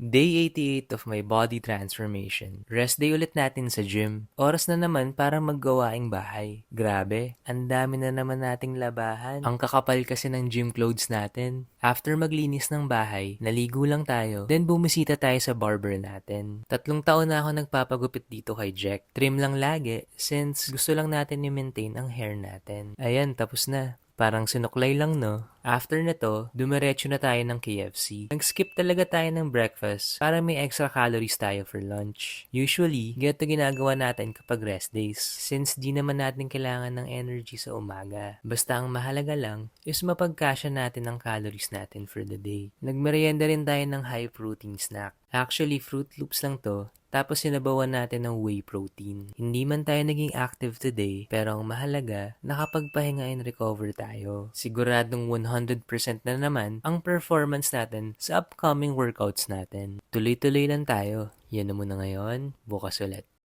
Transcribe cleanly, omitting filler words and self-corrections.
Day 88 of my body transformation. Rest day ulit natin sa gym. Oras na naman para maggawaing bahay. Grabe, ang dami na naman nating labahan. Ang kakapal kasi ng gym clothes natin. After maglinis ng bahay, naligo lang tayo. Then bumisita tayo sa barber natin. 3 taon na ako nagpapagupit dito kay Jack. Trim lang lagi since gusto lang natin i-maintain ang hair natin. Ayan, tapos na. Parang sinuklay lang, no? After nito, dumiretso na tayo ng KFC. Nag-skip talaga tayo ng breakfast para may extra calories tayo for lunch. Usually, ganito ginagawa natin kapag rest days since di naman natin kailangan ng energy sa umaga. Basta ang mahalaga lang is mapagkasya natin ang calories natin for the day. Nagmerienda rin tayo ng high protein snack. Actually, Fruit Loops lang to. Tapos sinabawan natin ng whey protein. Hindi man tayo naging active today, pero ang mahalaga, nakapagpahinga and recover tayo. Siguradong 100% na naman ang performance natin sa upcoming workouts natin. Tuloy-tuloy lang tayo. Yan na muna ngayon, bukas ulit.